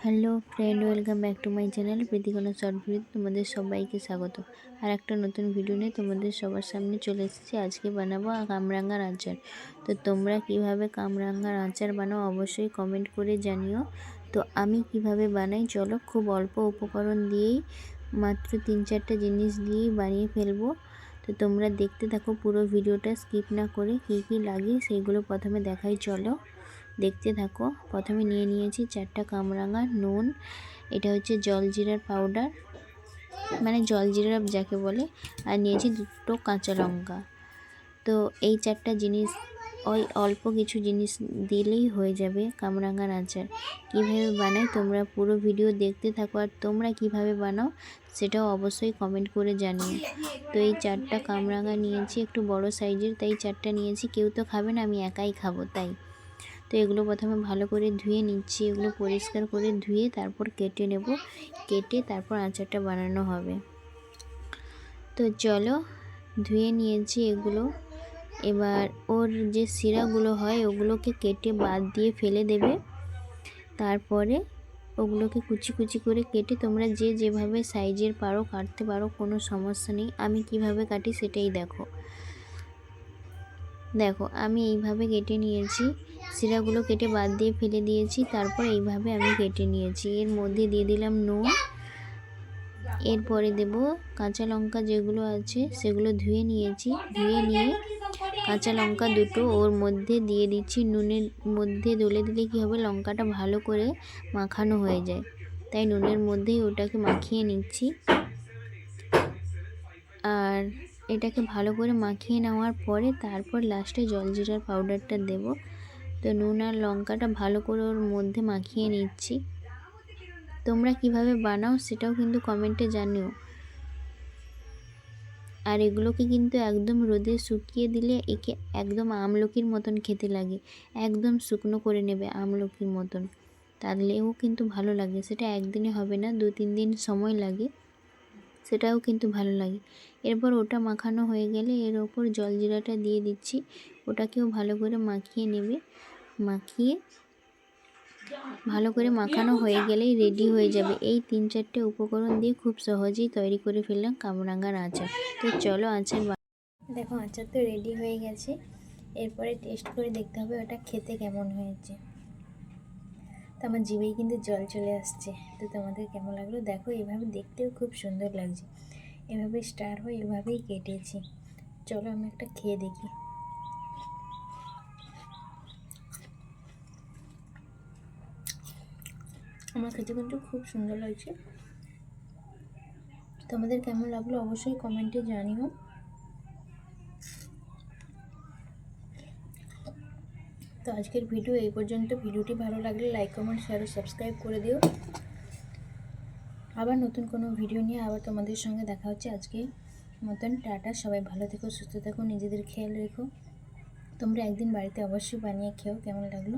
Hello friend, welcome back to my channel Preetikona short video. তোমাদের সবাইকে স্বাগত। আর একটা নতুন ভিডিও নিয়ে তোমাদের সবার সামনে চলে এসেছি। আজকে বানাবো কামরাঙ্গার আচার। তো তোমরা কিভাবে কামরাঙ্গার আচার বানাও অবশ্যই কমেন্ট করে জানিও। তো আমি কিভাবে বানাই চলো, খুব অল্প উপকরণ দিয়েই মাত্র 3-4টা জিনিস দিয়েই বানিয়ে ফেলবো। তো তোমরা দেখতে থাকো পুরো ভিডিওটা স্কিপ না করে। কী কী লাগে সেইগুলো প্রথমে দেখাই, চলো দেখতে থাকো। প্রথমে নিয়েছি 4টা কামরাঙা, নুন, এটা হচ্ছে জলজিরার পাউডার মানে জলজিরা যাকে বলে, আর নিয়েছি 2টো কাঁচা লঙ্কা। তো এই 4টা জিনিস, ওই অল্প কিছু জিনিস দিলেই হয়ে যাবে কামরাঙার আচার। কীভাবে বানাই তোমরা পুরো ভিডিও দেখতে থাকো, আর তোমরা কিভাবে বানাও সেটাও অবশ্যই কমেন্ট করে জানিও। তো এই 4টা কামরাঙা নিয়েছি, একটু বড় সাইজের, তাই 4টা নিয়েছি। কেউ তো খাবে না, আমি একাই খাবো তাই। তো এগুলো প্রথমে ভালো করে ধুয়ে নিচ্ছি। এগুলো পরিষ্কার করে ধুয়ে তারপর কেটে নেব। কেটে তারপর আচারটা বানানো হবে। তো চলো, ধুয়ে নিয়েছি এগুলো। এবার ওর যে শিরাগুলো হয় ওগুলোকে কেটে বাদ দিয়ে ফেলে দেবে। তারপরে ওগুলোকে কুচি কুচি করে কেটে তোমরা যে যেভাবে সাইজের পারো কাটতে পারো, কোনো সমস্যা নেই। আমি কিভাবে কাটি সেটাই দেখো। আমি এইভাবে কেটে নিয়েছি, শিরাগুলো কেটে বাদ দিয়ে ফেলে দিয়েছি। তারপর এইভাবে আমি কেটে নিয়েছি। এর মধ্যে দিয়ে দিলাম নুন, এরপরে দেব কাঁচা লঙ্কা যেগুলো আছে সেগুলো ধুয়ে নিয়েছি। ধুয়ে নিয়ে কাঁচা লঙ্কা 2টো ওর মধ্যে দিয়ে দিচ্ছি। নুনের মধ্যে দলে দিলে কী হবে, লঙ্কাটা ভালো করে মাখানো হয়ে যায়, তাই নুনের মধ্যেই ওটাকে মাখিয়ে নিচ্ছি। আর এটাকে ভালো করে মাখিয়ে নেওয়ার পরে তারপর লাস্টে জলজিরার পাউডারটা দেব। তো নুন আর লঙ্কাটা ভালো করে ওর মধ্যে মাখিয়ে নিচ্ছি। তোমরা কিভাবে বানাও সেটাও কিন্তু কমেন্টে জানিও। আর এগুলোকে কিন্তু একদম রোদে শুকিয়ে দিলে একে একদম আমলকির মতন খেতে লাগে। একদম শুকনো করে নেবে আমলকির মতন, তাহলেও কিন্তু ভালো লাগে। সেটা একদিনে হবে না, 2-3 দিন সময় লাগে, সেটাও কিন্তু ভালো লাগে। এরপর ওটা মাখানো হয়ে গেলে এর ওপর জলজিরাটা দিয়ে দিচ্ছি। ওটাকেও ভালো করে মাখিয়ে নেবে। মাখিয়ে ভালো করে মাখানো হয়ে গেলেই রেডি হয়ে যাবে। এই 3-4টে উপকরণ দিয়ে খুব সহজেই তৈরি করে ফেললাম কামরাঙ্গার আচার। তো চলো আচার দেখো, আচার তো রেডি হয়ে গেছে। এরপরে টেস্ট করে দেখতে হবে ওটা খেতে কেমন হয়েছে। তো আমার জিভেই কিন্তু জল চলে আসছে। তো তোমাদের কেমন লাগলো দেখো। এভাবে দেখতেও খুব সুন্দর লাগছে। এভাবে স্টার হয়ে এভাবেই কেটেছি। চলো আমি একটা খেয়ে দেখি। আমার খেতে কিন্তু খুব সুন্দর লাগছে। তোমাদের কেমন লাগলো অবশ্যই কমেন্টে জানিও। তো আজকের ভিডিও এই পর্যন্ত। ভিডিওটি ভালো লাগলে লাইক, কমেন্ট, শেয়ার ও সাবস্ক্রাইব করে দিও। আবার নতুন কোনো ভিডিও নিয়ে আবার তোমাদের সঙ্গে দেখা হচ্ছে। আজকে মতন টাটা। সবাই ভালো থেকো, সুস্থ থেকো, নিজেদের খেয়াল রেখো। তোমরা একদিন বাড়িতে অবশ্যই বানিয়ে খেও, কেমন লাগলো।